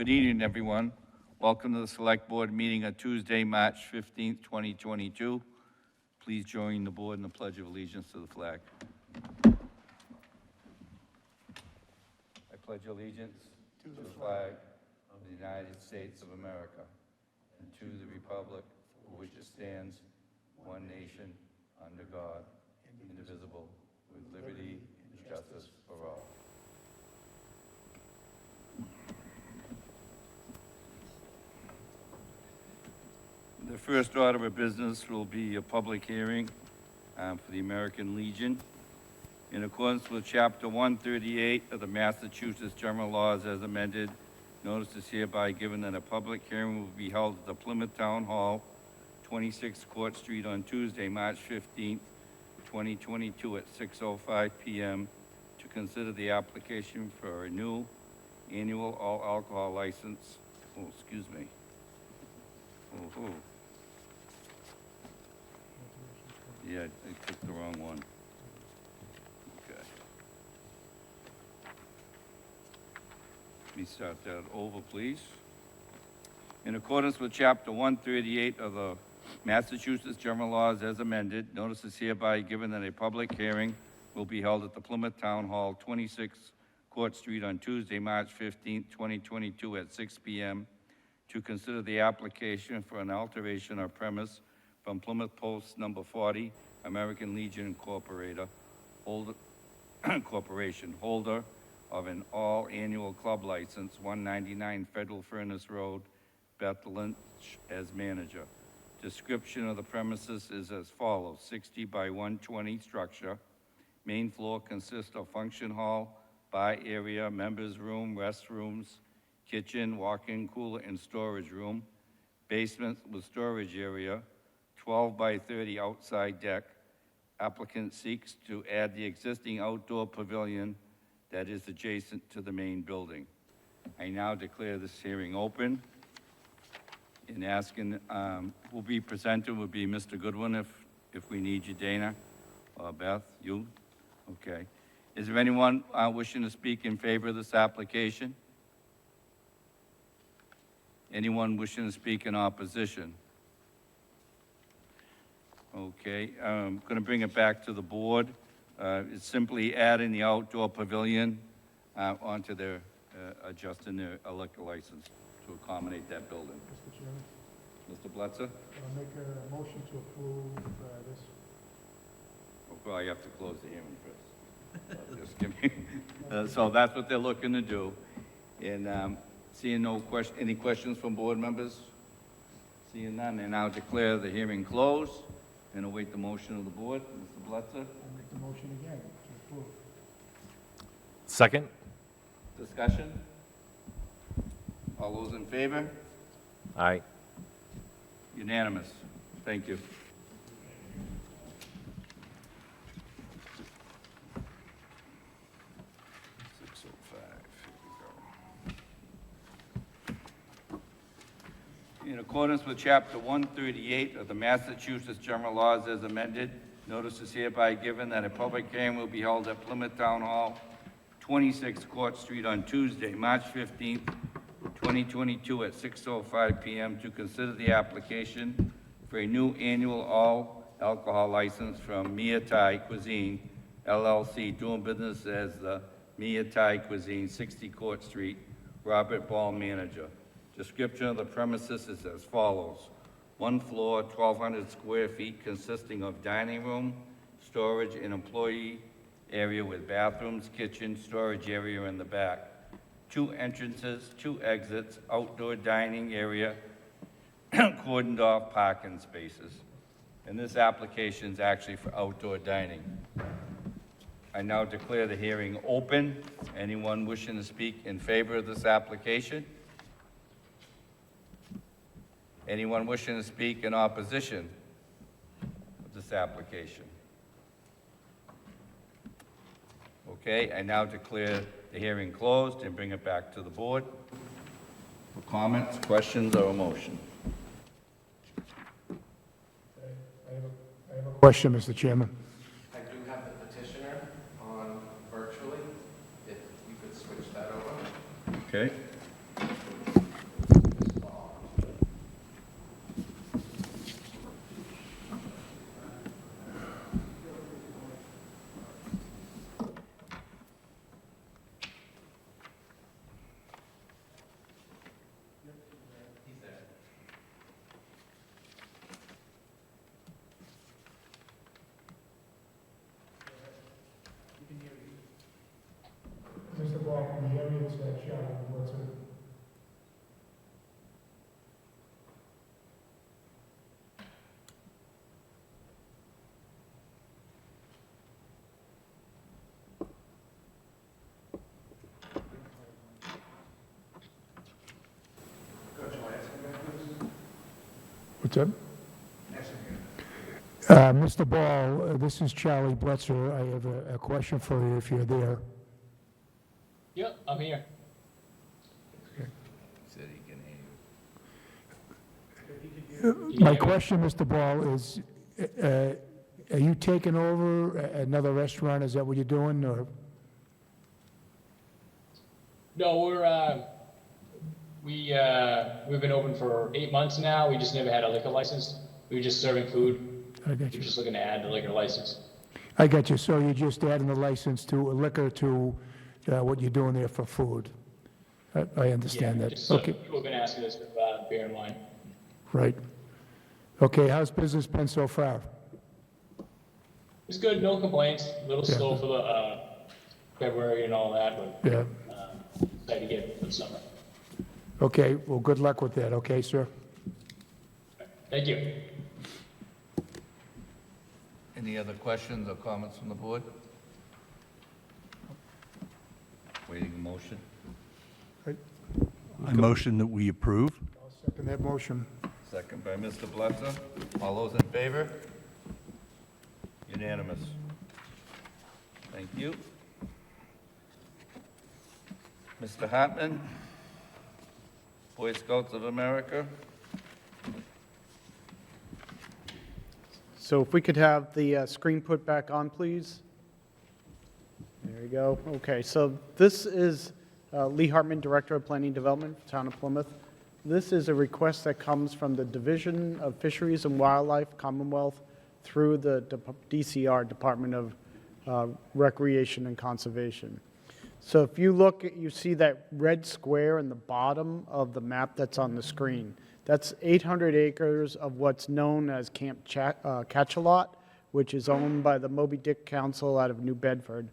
Good evening, everyone. Welcome to the Select Board meeting on Tuesday, March 15th, 2022. Please join the board in the Pledge of Allegiance to the flag. I pledge allegiance to the flag of the United States of America and to the republic for which it stands, one nation, under God, indivisible, with liberty and justice for all. The first order of business will be a public hearing for the American Legion. In accordance with Chapter 138 of the Massachusetts General Laws as amended, notice is hereby given that a public hearing will be held at the Plymouth Town Hall, 26 Court Street on Tuesday, March 15th, 2022 at 6:05 p.m. to consider the application for a new annual all alcohol license. Oh, excuse me. Oh. Yeah, I clicked the wrong one. Okay. Let me start that over, please. In accordance with Chapter 138 of the Massachusetts General Laws as amended, notice is hereby given that a public hearing will be held at the Plymouth Town Hall, 26 Court Street on Tuesday, March 15th, 2022 at 6 p.m. to consider the application for an alteration of premise from Plymouth Post Number 40, American Legion Incorporated, Corporation, holder of an all-annual club license, 199 Federal Furnace Road, Bethel, as manager. Description of the premises is as follows: 60 by 120 structure. Main floor consists of function hall, bar area, members room, restrooms, kitchen, walk-in cooler, and storage room. Basement with storage area. 12 by 30 outside deck. Applicant seeks to add the existing outdoor pavilion that is adjacent to the main building. I now declare this hearing open. And asking, will be presented would be Mr. Goodwin if we need you, Dana, or Beth, you? Okay. Is there anyone wishing to speak in favor of this application? Anyone wishing to speak in opposition? Okay, I'm going to bring it back to the board. It's simply adding the outdoor pavilion onto their, adjusting their liquor license to accommodate that building. Mr. Chairman, Mr. Bletzer? I'll make a motion to approve this. Well, I have to close the hearing first. Just give me, so that's what they're looking to do. And seeing no question, any questions from board members? Seeing none, I now declare the hearing closed and await the motion of the board. Mr. Bletzer? I'll make the motion again to approve. Second? Discussion? All those in favor? Aye. Unanimous. Thank you. In accordance with Chapter 138 of the Massachusetts General Laws as amended, notice is hereby given that a public hearing will be held at Plymouth Town Hall, 26 Court Street on Tuesday, March 15th, 2022 at 6:05 p.m. to consider the application for a new annual all-alcohol license from Mia Thai Cuisine, LLC, doing business as the Mia Thai Cuisine, 60 Court Street, Robert Ball, manager. Description of the premises is as follows: one floor, 1,200 square feet, consisting of dining room, storage, and employee area with bathrooms, kitchen, storage area in the back. 2 entrances, 2 exits, outdoor dining area, cordoned off parking spaces. And this application is actually for outdoor dining. I now declare the hearing open. Anyone wishing to speak in favor of this application? Anyone wishing to speak in opposition of this application? Okay, I now declare the hearing closed and bring it back to the board for comments, questions, or a motion. I have a question, Mr. Chairman. I do have the petitioner on virtually, if you could switch that over. Okay? it's Charlie Blitzer. What's up? Mr. Ball, this is Charlie Blitzer. I have a question for you if you're there. Yep, I'm here. Said he can hear you. My question, Mr. Ball, is, are you taking over another restaurant? Is that what you're doing, or? No, we've been open for 8 months now. We just never had a liquor license. We were just serving food. I got We're you. just looking to add the liquor license. I got you. So you're just adding the license to liquor to what you're doing there for food? I understand Yeah, that. just, Okay, people have been asking us for beer and wine. right. Okay, how's business been so far? It's good, no complaints. A little Yeah. slow for the February and all that, but Yeah. excited to get for the summer. Okay, well, good luck with that, okay, sir? Thank you. Any other questions or comments from the board? Waiting a motion. I motion that we approve. I'll second that motion. Second by Mr. Blitzer. All those in favor? Unanimous. Thank you. Mr. Hartman, Boy Scouts of America. So if we could have the screen put back on, please. There you go. Okay, so this is Lee Hartman, Director of Planning Development, Town of Plymouth. This is a request that comes from the Division of Fisheries and Wildlife, Commonwealth, through the DCR, Department of Recreation and Conservation. So if you look, you see that red square in the bottom of the map that's on the screen. That's 800 acres of what's known as Camp Catchalot, which is owned by the Moby Dick Council out of New Bedford.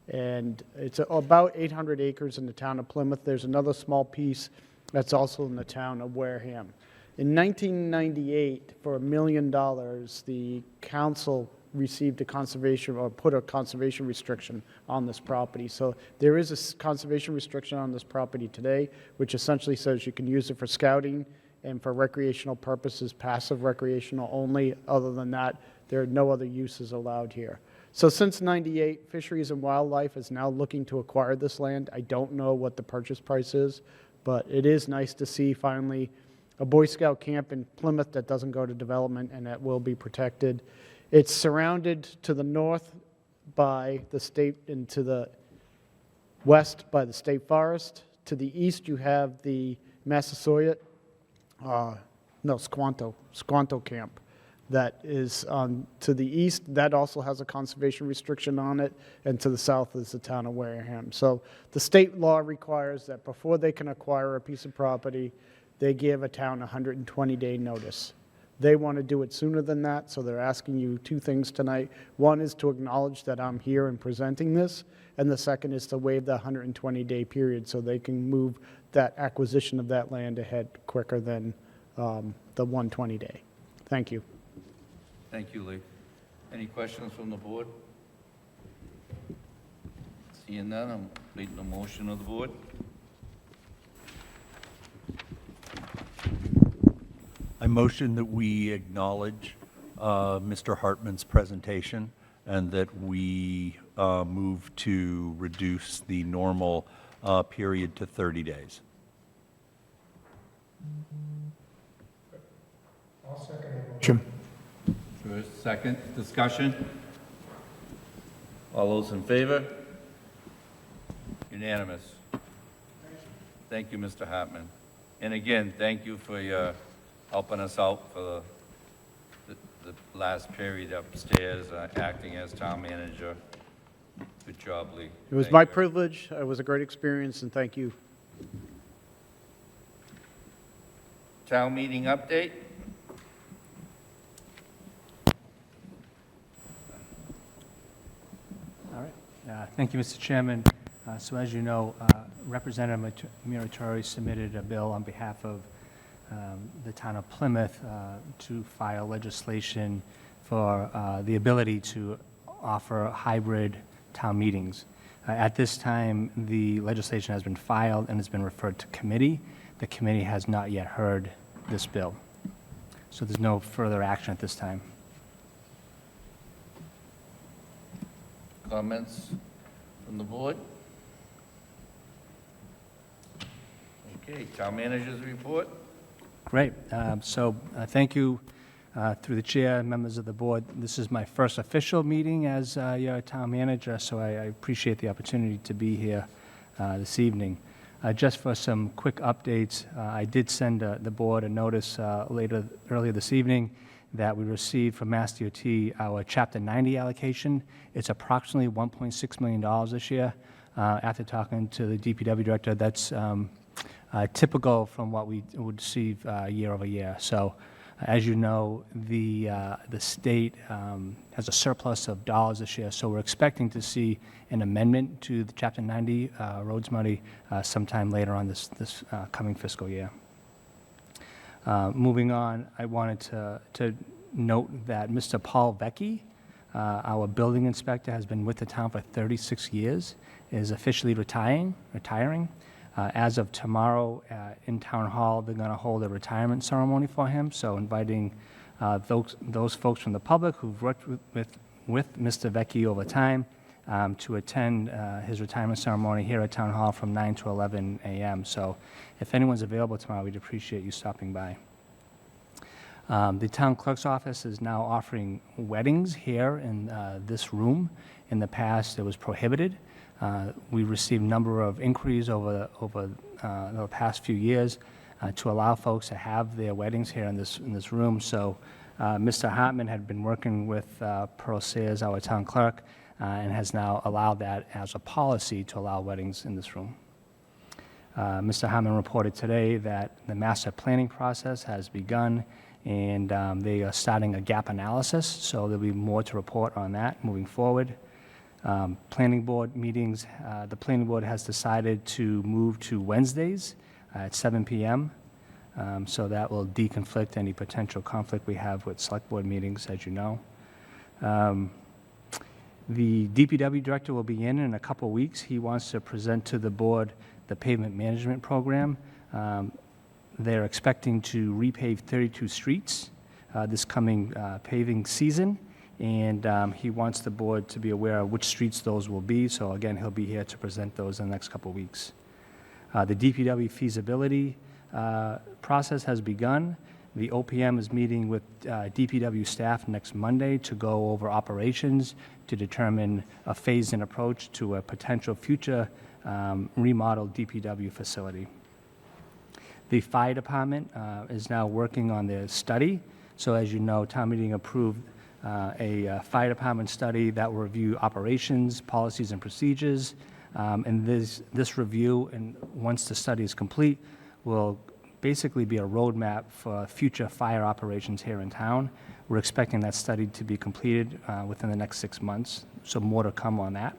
And it's about 800 acres in the town of Plymouth. There's another small piece that's also in the town of Wareham. In 1998, for $1 million, the council received a conservation, or put a conservation restriction on this property. So there is a conservation restriction on this property today, which essentially says you can use it for scouting and for recreational purposes, passive recreational only. Other than that, there are no other uses allowed here. So since '98, Fisheries and Wildlife is now looking to acquire this land. I don't know what the purchase price is, but it is nice to see finally a Boy Scout camp in Plymouth that doesn't go to development and that will be protected. It's surrounded to the north by the state and to the west by the state forest. To the east, you have the Massasoit, Squanto camp that is to the east. That also has a conservation restriction on it, and to the south is the town of Wareham. So the state law requires that before they can acquire a piece of property, they give a town a 120-day notice. They want to do it sooner than that, so they're asking you two things tonight. One is to acknowledge that I'm here and presenting this, and the second is to waive the 120-day period so they can move that acquisition of that land ahead quicker than the 120-day. Thank you. Thank you, Lee. Any questions from the board? Seeing none, I'm completing the motion of the board. I motion that we acknowledge Mr. Hartman's presentation and that we move to reduce the normal period to 30 days. I'll second that motion. First, second, discussion? All those in favor? Unanimous. Thank you, Mr. Hartman. And again, thank you for your helping us out for the last period upstairs, acting as town manager. Good job, Lee. It was Thank my you. privilege. It was a great experience, and thank you. Town meeting update? All right. Thank you, Mr. Chairman. So as you know, Representative Muratori submitted a bill on behalf of the town of Plymouth to file legislation for the ability to offer hybrid town meetings. At this time, the legislation has been filed and has been referred to committee. The committee has not yet heard this bill. So there's no further action at this time. Comments from the board? Okay, town managers report? Great. Thank you through the chair, members of the board. This is my first official meeting as your town manager, so I appreciate the opportunity to be here this evening. Just for some quick updates, I did send the board a notice earlier this evening that we received from Mass DOT our Chapter 90 allocation. It's approximately $1.6 million this year. After talking to the DPW director, that's typical from what we would receive year over year. So, as you know, the state has a surplus of dollars this year, so we're expecting to see an amendment to the Chapter 90 roads money sometime later on this coming fiscal year. Moving on, I wanted to note that Mr. Paul Vecchi, our building inspector, has been with the town for 36 years, is officially retiring. As of tomorrow in Town Hall, they're going to hold a retirement ceremony for him, so inviting those folks from the public who've worked with Mr. Vecchi over time to attend his retirement ceremony here at Town Hall from 9 to 11 a.m. So if anyone's available tomorrow, we'd appreciate you stopping by. The town clerk's office is now offering weddings here in this room. In the past, it was prohibited. We received a number of inquiries over the past few years to allow folks to have their weddings here in this room. So Mr. Hartman had been working with Pearl Sayers, our town clerk, and has now allowed that as a policy to allow weddings in this room. Mr. Hartman reported today that the master planning process has begun, and they are starting a gap analysis, so there'll be more to report on that moving forward. Planning board meetings, the planning board has decided to move to Wednesdays at 7 p.m. So that will deconflict any potential conflict we have with select board meetings, as you know. The DPW director will be in a couple weeks. He wants to present to the board the pavement management program. They're expecting to repave 32 streets this coming paving season. And he wants the board to be aware of which streets those will be. So again, he'll be here to present those in the next couple of weeks. The DPW feasibility process has begun. The OPM is meeting with DPW staff next Monday to go over operations to determine a phased-in approach to a potential future remodeled DPW facility. The fire department is now working on their study. So as you know, town meeting approved a fire department study that will review operations, policies, and procedures. And this review, and once the study is complete, will basically be a roadmap for future fire operations here in town. We're expecting that study to be completed within the next 6 months, so more to come on that.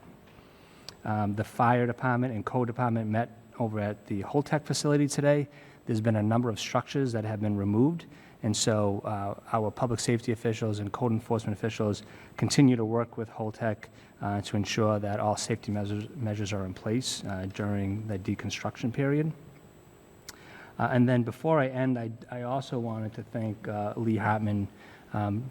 The fire department and code department met over at the Holtec facility today. There's been a number of structures that have been removed. And so our public safety officials and code enforcement officials continue to work with Holtec to ensure that all safety measures are in place during the deconstruction period. And then before I end, I also wanted to thank Lee Hartman.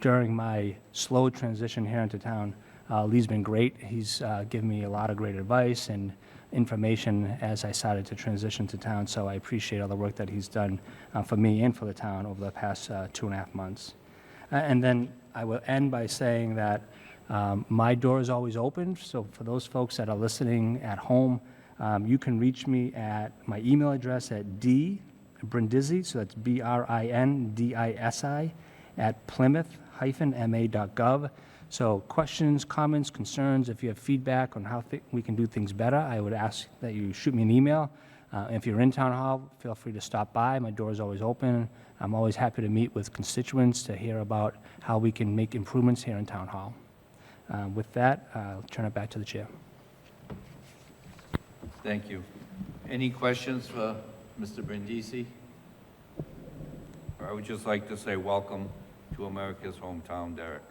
During my slow transition here into town, Lee's been great. He's given me a lot of great advice and information as I started to transition to town, so I appreciate all the work that he's done for me and for the town over the past 2.5 months. And then I will end by saying that my door is always open, so for those folks that are listening at home, you can reach me at my email address at Brindisi, so that's BRINDISI, at plymouth-ma.gov. So questions, comments, concerns, if you have feedback on how we can do things better, I would ask that you shoot me an email. If you're in Town Hall, feel free to stop by. My door is always open. I'm always happy to meet with constituents to hear about how we can make improvements here in Town Hall. With that, I'll turn it back to the chair. Thank you. Any questions for Mr. Brindisi? Or I would just like to say welcome to America's hometown, Derek.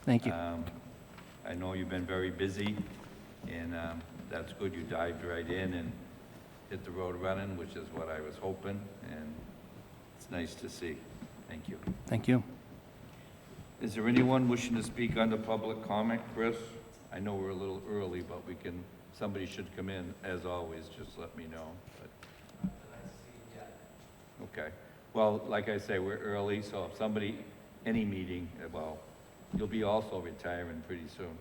Thank you. I know you've been very busy, and that's good. You dived right in and hit the road running, which is what I was hoping, and it's nice to see. Thank you. Thank you. Is there anyone wishing to speak under public comment, Chris? I know we're a little early, but we can, somebody should come in, as always, just let me know. But- Okay. Well, like I say, we're early, so if somebody, any meeting, well, you'll be also retiring pretty soon.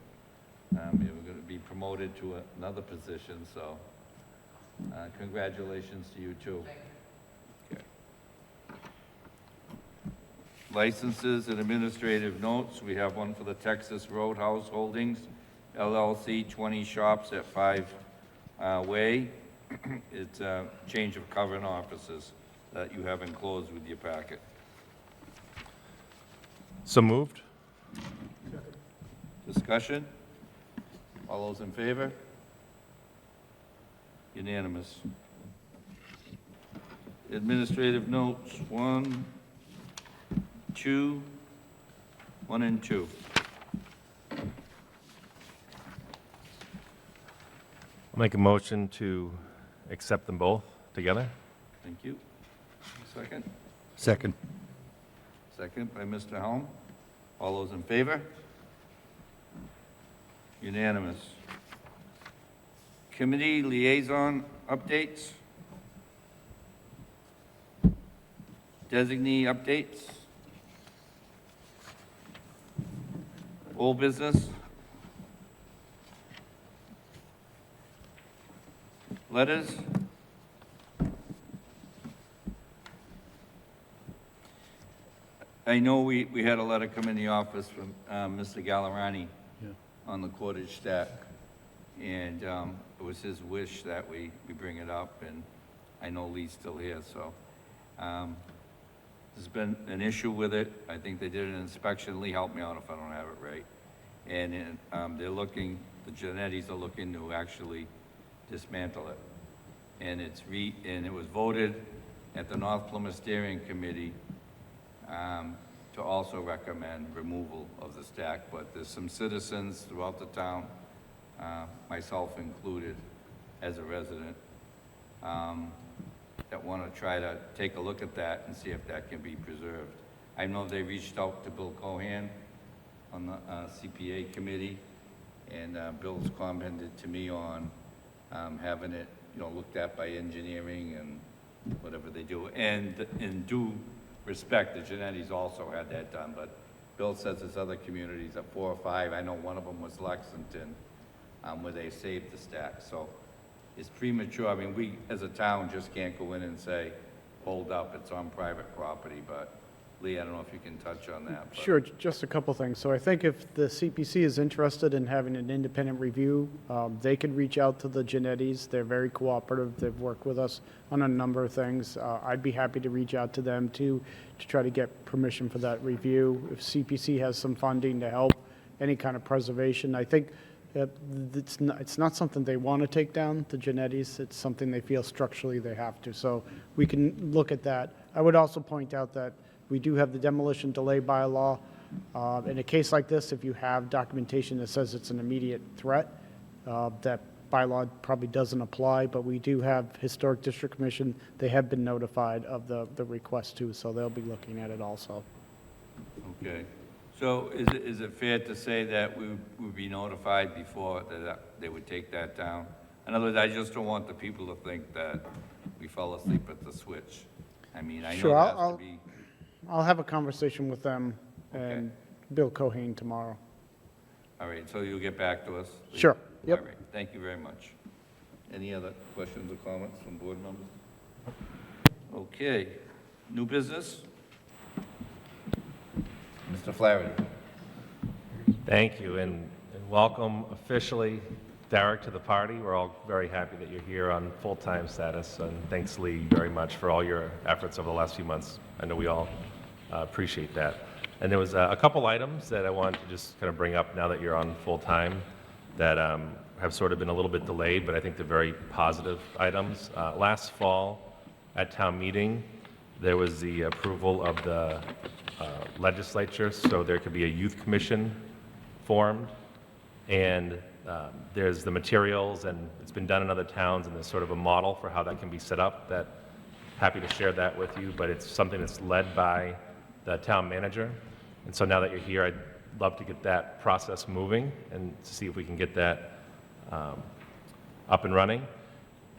You're going to be promoted to another position, so congratulations to you, too. Okay. Licenses and administrative notes, we have one for the Texas Roadhouse Holdings, LLC, 20 shops at 5 Way. It's a change of current offices that you have enclosed with your packet. So moved? Discussion? All those in favor? Unanimous. Administrative notes, 1, 2, 1 and 2. I'll make a motion to accept them both together. Thank you. Second? Second. Second by Mr. Helm. All those in favor? Unanimous. Committee liaison updates? Designee updates? Old business? Letters? I know we had a letter come in the office from Mr. Gallerani on the Cottage Stack, and it was his wish that we bring it up, and I know Lee's still here, so. There's been an issue with it. I think they did an inspection. Lee, help me out if I don't have it right. And they're looking, the Genettis are looking to actually dismantle it. And and it was voted at the North Plymouth Steering Committee to also recommend removal of the stack, but there's some citizens throughout the town, myself included, as a resident, that want to try to take a look at that and see if that can be preserved. I know they reached out to Bill Cohan on the CPA committee, and Bill's commented to me on having it, looked at by engineering and whatever they do. And in due respect, the Genettis also had that done, but Bill says there's other communities, at 4 or 5, I know one of them was Lexington, where they saved the stack. So it's premature. I mean, we, as a town, just can't go in and say, hold up, it's on private property, but Lee, I don't know if you can touch on that. but- Sure, just a couple things. So I think if the CPC is interested in having an independent review, they could reach out to the Genettis. They're very cooperative. They've worked with us on a number of things. I'd be happy to reach out to them too, to try to get permission for that review. If CPC has some funding to help any kind of preservation, I think that it's not something they want to take down, the Genettis. It's something they feel structurally they have to. So we can look at that. I would also point out that we do have the demolition delay bylaw. In a case like this, if you have documentation that says it's an immediate threat, that bylaw probably doesn't apply, but we do have Historic District Commission. They have been notified of the request too, so they'll be looking at it also. Okay. So is it fair to say that we would be notified before that they would take that down? In other words, I just don't want the people to think that we fell asleep at the switch. I mean, I know Sure, it has to be, I'll have a conversation with them and Okay. Bill Cohen tomorrow. all right, so you'll get back to us? Sure, yep. All right, thank you very much. Any other questions or comments from board members? Okay, new business? Mr. Flaherty. Thank you, and welcome officially, Derek, to the party. We're all very happy that you're here on full-time status, and thanks, Lee, very much for all your efforts over the last few months. I know we all appreciate that. And there was a couple items that I wanted to just kind of bring up now that you're on full-time that have sort of been a little bit delayed, but I think they're very positive items. Last fall at town meeting, there was the approval of the legislature, so there could be a youth commission formed. And there's the materials, and it's been done in other towns, and there's sort of a model for how that can be set up. That happy to share that with you, but it's something that's led by the town manager. And so now that you're here, I'd love to get that process moving and see if we can get that up and running.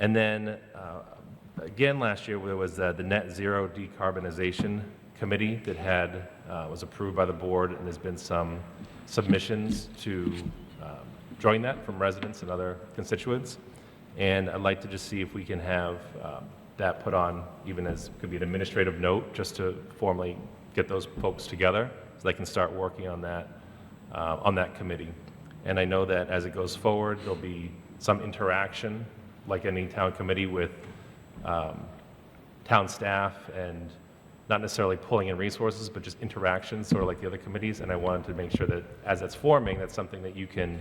And then again, last year, there was the Net Zero Decarbonization Committee that was approved by the board, and there's been some submissions to join that from residents and other constituents. And I'd like to just see if we can have that put on, even as could be an administrative note, just to formally get those folks together so they can start working on that committee. And I know that as it goes forward, there'll be some interaction, like any town committee, with town staff, and not necessarily pulling in resources, but just interaction, sort of like the other committees. And I wanted to make sure that as it's forming, that's something that you can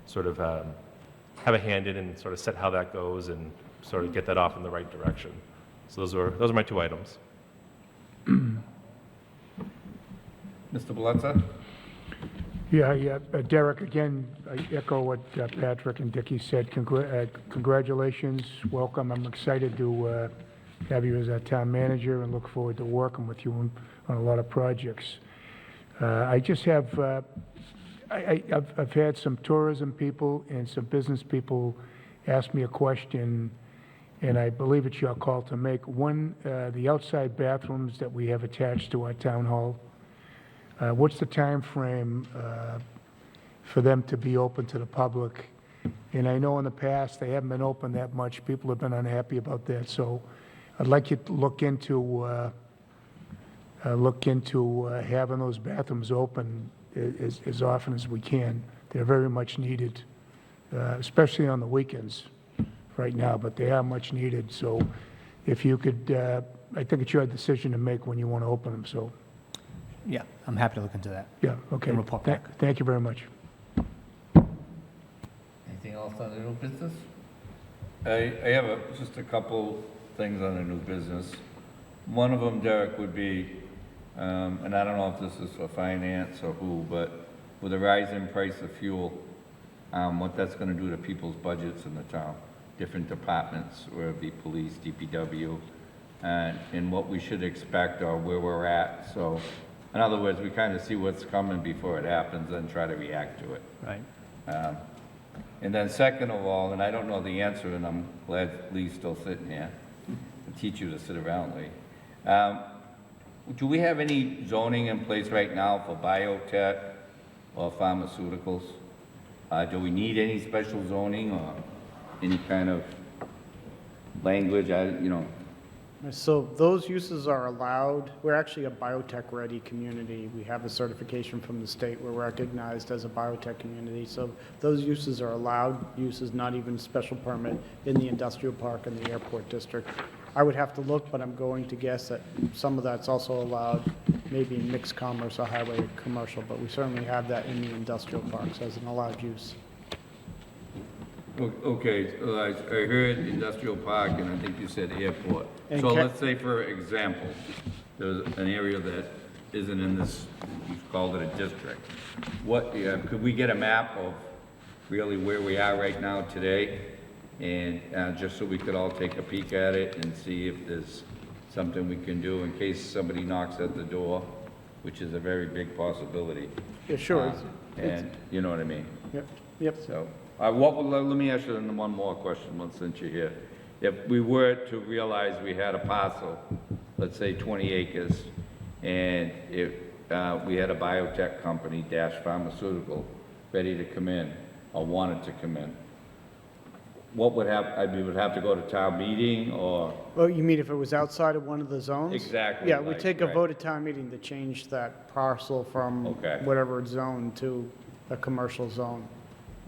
sort of have a hand in and sort of set how that goes and sort of get that off in the right direction. So those are my 2 items. Mr. Belezza? Yeah, Derek, again, I echo what Patrick and Dicky said. Congratulations, welcome. I'm excited to have you as our town manager and look forward to working with you on a lot of projects. I just have, I've had some tourism people and some business people ask me a question, and I believe it's your call to make. One, the outside bathrooms that we have attached to our town hall, what's the time frame for them to be open to the public? And I know in the past, they haven't been open that much. People have been unhappy about that. So I'd like you to look into having those bathrooms open as often as we can. They're very much needed, especially on the weekends right now, but they are much needed. So if you could, I think it's your decision to make when you want to open them. So, Yeah, I'm happy to look into that. yeah, okay. And report back. Thank you very much. Anything else on the new business? I have just a couple things on the new business. One of them, Derek, would be, and I don't know if this is for finance or who, but with the rise in price of fuel, what that's gonna do to people's budgets in the town, different departments, whether it be police, DPW, and what we should expect or where we're at. So, in other words, we kind of see what's coming before it happens and try to react to it. Right. And then second of all, and I don't know the answer, and I'm glad Lee's still sitting here, to teach you to sit around, Lee. Do we have any zoning in place right now for biotech or pharmaceuticals? Do we need any special zoning or any kind of language, So those uses are allowed. We're actually a biotech-ready community. We have a certification from the state. We're recognized as a biotech community. So those uses are allowed uses, not even special permit, in the industrial park and the airport district. I would have to look, but I'm going to guess that some of that's also allowed, maybe in mixed commerce or highway commercial, but we certainly have that in the industrial parks as an allowed use. Okay, so I heard industrial park, and I think you said airport. And So ca- let's say, for example, there's an area that isn't in this, you've called it a district. Could we get a map of really where we are right now today? And just so we could all take a peek at it and see if there's something we can do in case somebody knocks at the door, which is a very big possibility. Yeah, sure. And you know what I mean? Yep. So, let me ask you one more question, since you're here. If we were to realize we had a parcel, let's say 20 acres, and we had a biotech company, pharmaceutical, ready to come in, or wanted to come in, what would happen? We would have to go to town meeting, or? Well, you mean if it was outside of one of the zones? Exactly, Yeah, we like, take a right. vote at town meeting to change that parcel from Okay. whatever zone to a commercial zone.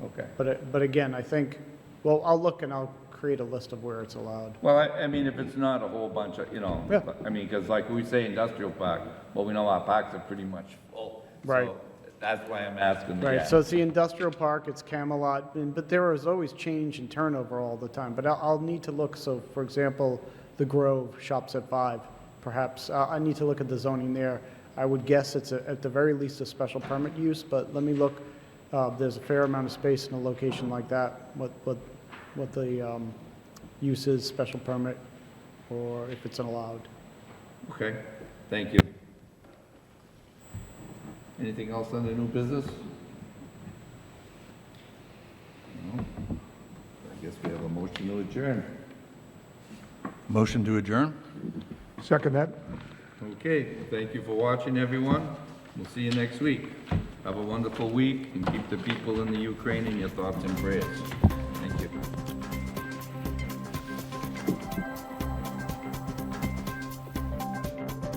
Okay. But again, I think, well, I'll look and I'll create a list of where it's allowed. Well, I mean, if it's not a whole bunch of, Yeah. I mean, because like we say industrial park, well, we know our parks are pretty much full. Right. So That's why I'm asking. Right, so it's the industrial park, it's Camelot, but there is always change and turnover all the time. But I'll need to look, so for example, the Grove shops at 5, perhaps, I need to look at the zoning there. I would guess it's at the very least a special permit use, but let me look. There's a fair amount of space in a location like that, what the use is, special permit, or if it's allowed. Okay, thank you. Anything else on the new business? No? I guess we have a motion to adjourn. Motion to adjourn? Second that? Okay, thank you for watching, everyone. We'll see you next week. Have a wonderful week, and keep the people in the Ukraine in your thoughts and prayers.